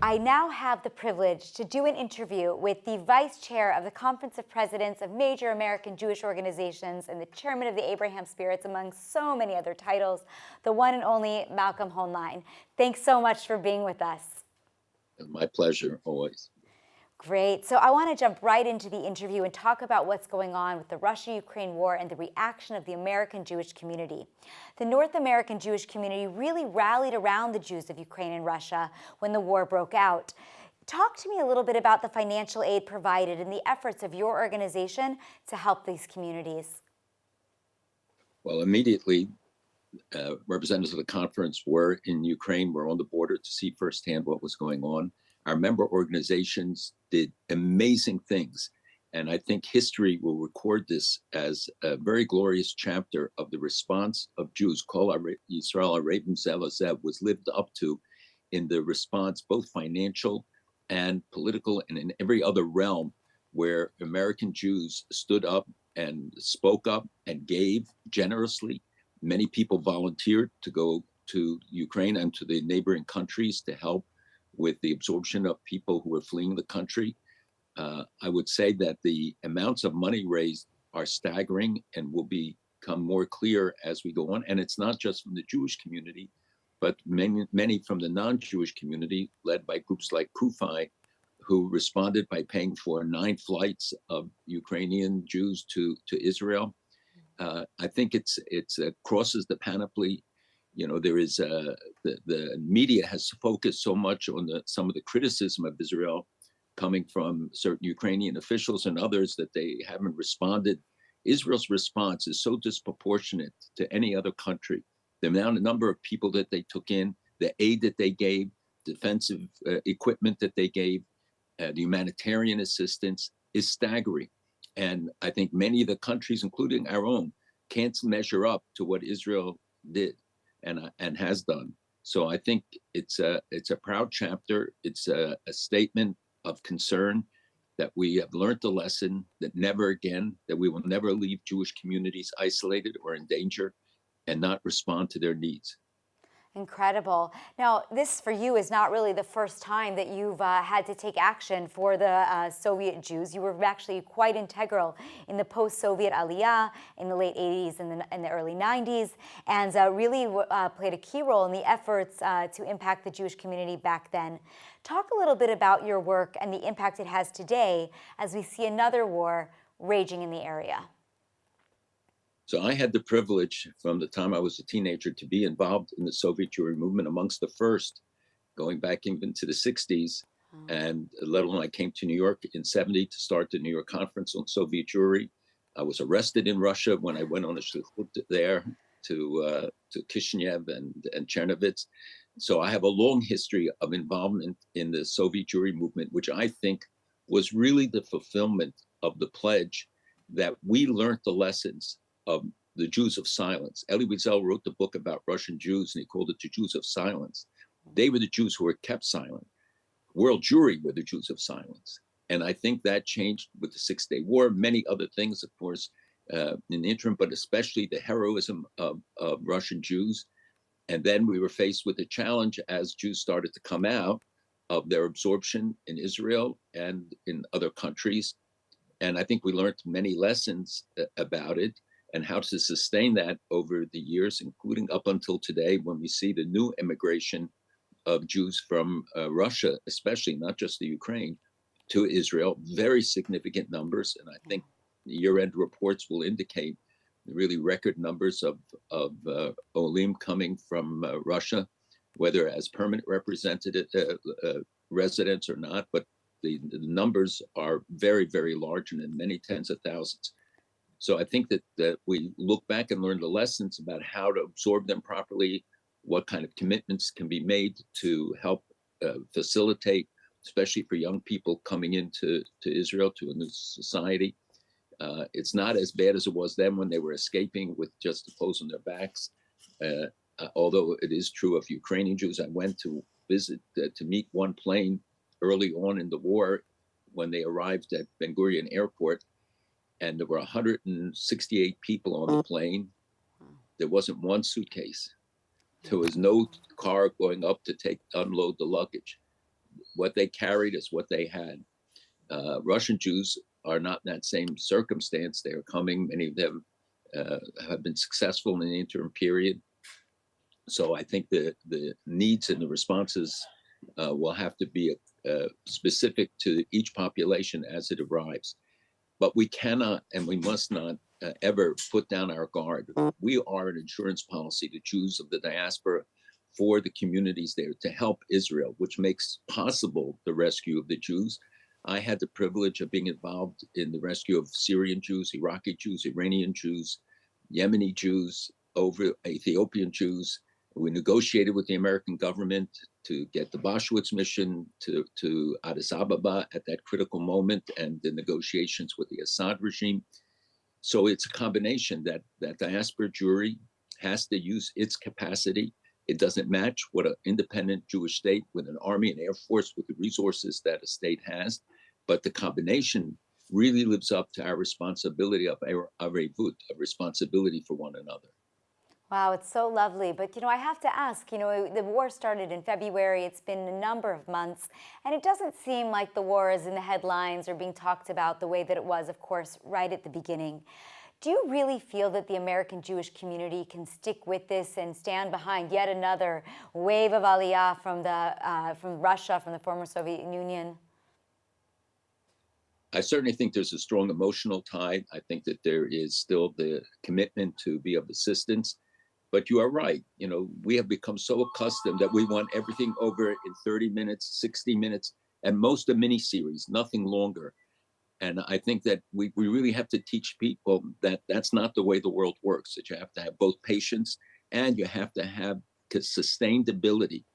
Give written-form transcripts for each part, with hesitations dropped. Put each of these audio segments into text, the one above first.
I now have the privilege to do an interview with the Vice Chair of the Conference of Presidents of Major American Jewish Organizations and the Chairman of the Abraham Spirits, among so many other titles, the one and only Malcolm Hoenlein. Thanks so much for being with us. My pleasure, always. Great. So I want to jump right into the interview and talk about what's going on with the Russia-Ukraine war and the reaction of the American Jewish community. The North American Jewish community really rallied around the Jews of Ukraine and Russia when the war broke out. Talk to me a little bit about the financial aid provided and the efforts of your organization to help these communities. Well, immediately, representatives of the conference were in Ukraine, were on the border to see firsthand what was going on. Our member organizations did amazing things. And I think history will record this as a very glorious chapter of the response of Jews. Kol Yisrael Arevim Zeh Lezeh was lived up to in the response, both financial and political, and in every other realm where American Jews stood up and spoke up and gave generously. Many people volunteered to go to Ukraine and to the neighboring countries to help with the absorption of people who were fleeing the country. I would say that the amounts of money raised are staggering and will become more clear as we go on. And it's not just from the Jewish community, but many from the non-Jewish community, led by groups like CUFI, who responded by paying for 9 flights of Ukrainian Jews to Israel. I think it crosses the panoply. You know, there is the media has focused so much on some of the criticism of Israel coming from certain Ukrainian officials and others that they haven't responded. Israel's response is so disproportionate to any other country. The number of people that they took in, the aid that they gave, defensive equipment that they gave, the humanitarian assistance is staggering. And I think many of the countries, including our own, can't measure up to what Israel did and has done. So I think it's a proud chapter. It's a statement of concern that we have learned the lesson that never again, that we will never leave Jewish communities isolated or in danger and not respond to their needs. Incredible. Now, this for you is not really the first time that you've had to take action for the Soviet Jews. You were actually quite integral in the post-Soviet Aliyah in the late 80s and the early 90s, and really played a key role in the efforts to impact the Jewish community back then. Talk a little bit about your work and the impact it has today as we see another war raging in the area. So I had the privilege from the time I was a teenager to be involved in the Soviet Jewry movement, amongst the first, going back even to the 60s. And let alone I came to New York in 70 to start the New York Conference on Soviet Jewry. I was arrested in Russia when I went on a shlichut there to Kishinev and Chernovitz. So I have a long history of involvement in the Soviet Jewry movement, which I think was really the fulfillment of the pledge that we learned the lessons of the Jews of silence. Elie Wiesel wrote the book about Russian Jews, and he called it the Jews of silence. They were the Jews who were kept silent. World Jewry were the Jews of silence. And I think that changed with the Six-Day War, many other things, of course, in the interim, but especially the heroism of Russian Jews. And then we were faced with a challenge as Jews started to come out of their absorption in Israel and in other countries. And I think we learned many lessons about it, and how to sustain that over the years, including up until today, when we see the new immigration of Jews from Russia, especially not just the Ukraine, to Israel, very significant numbers. And I think the year-end reports will indicate really record numbers of Olim coming from Russia, whether as permanent representative residents or not, but the numbers are very, very large and in many tens of thousands. So I think that we look back and learn the lessons about how to absorb them properly, what kind of commitments can be made to help facilitate, especially for young people coming into Israel, to a new society. It's not as bad as it was then when they were escaping with just the clothes on their backs. Although it is true of Ukrainian Jews, I went to visit, to meet one plane early on in the war when they arrived at Ben Gurion Airport. And there were 168 people on the plane. There wasn't one suitcase. There was no car going up to unload the luggage. what they carried is what they had. Russian Jews are not in that same circumstance. They are coming. Many of them have been successful in the interim period. So I think the needs and the responses will have to be specific to each population as it arrives. But we cannot and we must not ever put down our guard. We are an insurance policy, the Jews of the diaspora, for the communities there to help Israel, which makes possible the rescue of the Jews. I had the privilege of being involved in the rescue of Syrian Jews, Iraqi Jews, Iranian Jews, Yemeni Jews, over Ethiopian Jews. We negotiated with the American government to get the Boschwitz mission to Addis Ababa at that critical moment, and the negotiations with the Assad regime. So it's a combination that diaspora Jewry has to use its capacity. It doesn't match what an independent Jewish state with an army and air force with the resources that a state has, but the combination really lives up to our responsibility of arevut, a responsibility for one another. Wow, it's so lovely. But, I have to ask, the war started in February. It's been a number of months, and it doesn't seem like the war is in the headlines or being talked about the way that it was, of course, right at the beginning. Do you really feel that the American Jewish community can stick with this and stand behind yet another wave of aliyah from Russia, from the former Soviet Union? I certainly think there's a strong emotional tie. I think that there is still the commitment to be of assistance. But you are right. We have become so accustomed that we want everything over in 30 minutes, 60 minutes, and most a miniseries, nothing longer. And I think that we really have to teach people that that's not the way the world works, that you have to have both patience and you have to have sustained ability.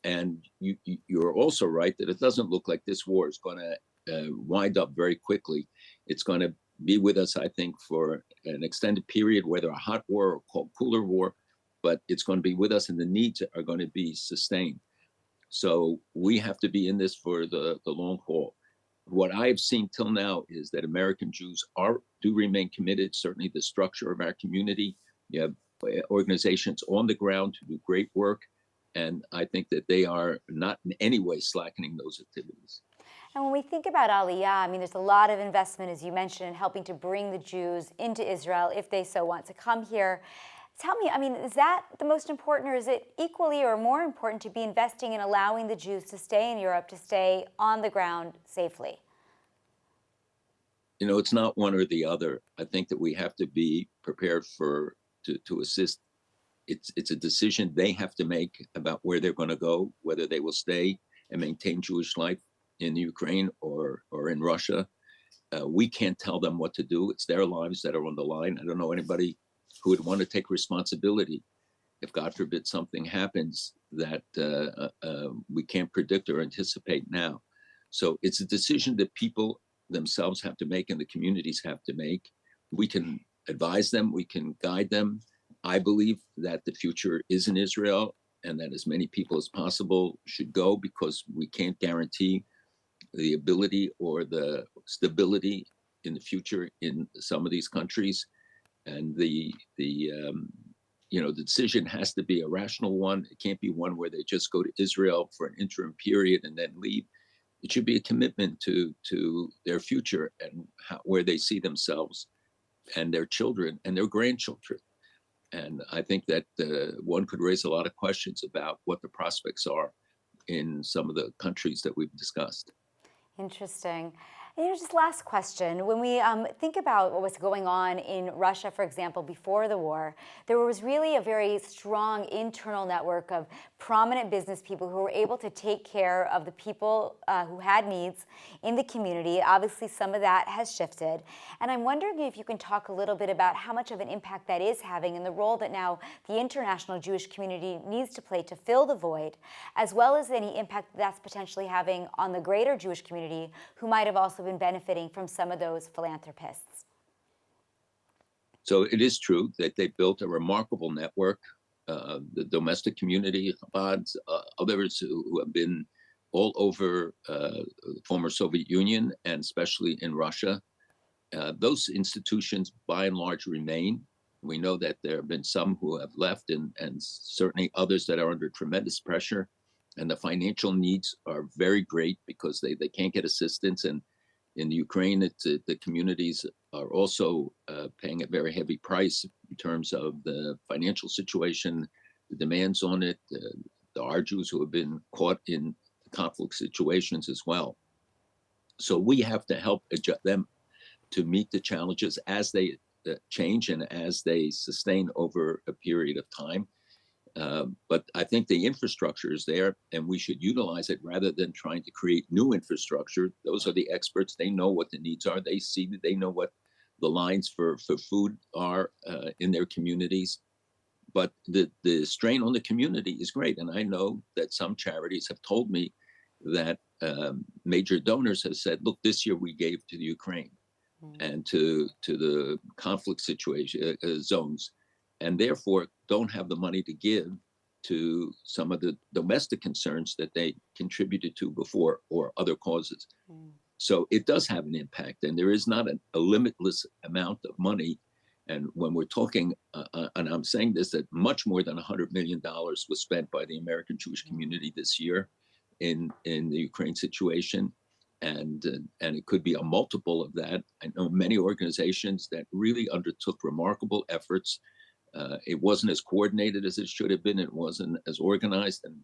And you're also right that it doesn't look like this war is going to wind up very quickly. It's going to be with us, I think, for an extended period, whether a hot war or cold cooler war, but it's going to be with us and the needs are going to be sustained. So we have to be in this for the long haul. What I've seen till now is that American Jews do remain committed, certainly the structure of our community. You have organizations on the ground to do great work. And I think that they are not in any way slackening those activities. And when we think about Aliyah, there's a lot of investment, as you mentioned, in helping to bring the Jews into Israel if they so want to come here. Tell me, is that the most important, or is it equally or more important to be investing in allowing the Jews to stay in Europe, to stay on the ground safely? It's not one or the other. I think that we have to be prepared to assist. It's a decision they have to make about where they're going to go, whether they will stay and maintain Jewish life in Ukraine or in Russia. We can't tell them what to do. It's their lives that are on the line. I don't know anybody who would want to take responsibility if, God forbid, something happens that we can't predict or anticipate now. So it's a decision that people themselves have to make and the communities have to make. We can advise them, we can guide them. I believe that the future is in Israel and that as many people as possible should go, because we can't guarantee the ability or the stability in the future in some of these countries. And the decision has to be a rational one. It can't be one where they just go to Israel for an interim period and then leave. It should be a commitment to their future and where they see themselves and their children and their grandchildren. And I think that one could raise a lot of questions about what the prospects are in some of the countries that we've discussed. Interesting. Just last question. When we think about what was going on in Russia, for example, before the war, there was really a very strong internal network of prominent business people who were able to take care of the people who had needs in the community. Obviously, some of that has shifted. And I'm wondering if you can talk a little bit about how much of an impact that is having and the role that now the international Jewish community needs to play to fill the void, as well as any impact that's potentially having on the greater Jewish community who might have also been benefiting from some of those philanthropists. So it is true that they built a remarkable network, the domestic community, Chabad, others who have been all over the former Soviet Union and especially in Russia. Those institutions by and large remain. We know that there have been some who have left and certainly others that are under tremendous pressure. and the financial needs are very great because they can't get assistance. And in Ukraine, the communities are also paying a very heavy price in terms of the financial situation, the demands on it. There are Jews who have been caught in conflict situations as well. So we have to help adjust them to meet the challenges as they change and as they sustain over a period of time. But I think the infrastructure is there, and we should utilize it rather than trying to create new infrastructure. Those are the experts. They know what the needs are. They see that they know what the lines for food are in their communities. But the strain on the community is great. And I know that some charities have told me that major donors have said, look, this year we gave to the Ukraine and to the conflict situation zones, and therefore don't have the money to give to some of the domestic concerns that they contributed to before or other causes. So it does have an impact, and there is not a limitless amount of money. And when we're talking, and I'm saying this, that much more than $100 million was spent by the American Jewish community this year in the Ukraine situation. And it could be a multiple of that. I know many organizations that really undertook remarkable efforts. It wasn't as coordinated as it should have been. It wasn't as organized, and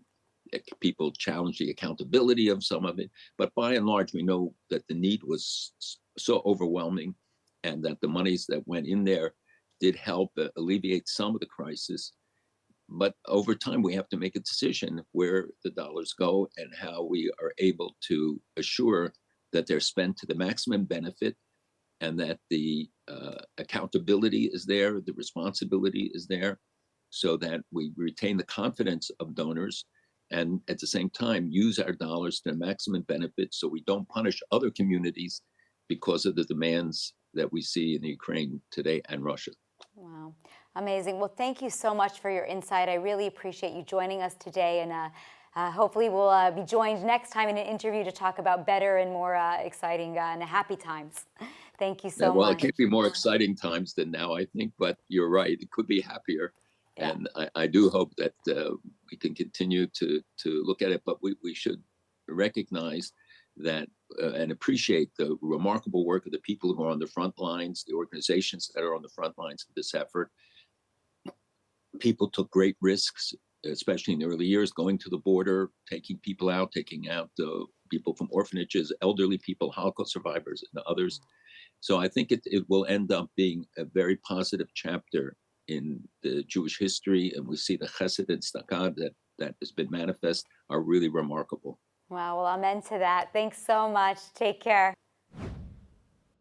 people challenged the accountability of some of it. But by and large, we know that the need was so overwhelming, and that the monies that went in there did help alleviate some of the crisis. But over time, we have to make a decision where the dollars go and how we are able to assure that they're spent to the maximum benefit, and that the accountability is there, the responsibility is there, so that we retain the confidence of donors, and at the same time use our dollars to maximum benefit, so we don't punish other communities because of the demands that we see in Ukraine today and Russia. Wow. Amazing. Well, thank you so much for your insight. I really appreciate you joining us today, and hopefully we'll be joined next time in an interview to talk about better and more exciting and happy times. Thank you so Well, much. it can't be more exciting times than now, I think, but you're right. It could be happier. Yeah. And I do hope that we can continue to look at it, but we should recognize that and appreciate the remarkable work of the people who are on the front lines, the organizations that are on the front lines of this effort. People took great risks, especially in the early years, going to the border, taking people out, taking out people from orphanages, elderly people, Holocaust survivors, and others. So I think it will end up being a very positive chapter in the Jewish history, and we see the chesed and tzedakah that has been manifest are really remarkable. Wow. Well, amen to that. Thanks so much. Take care.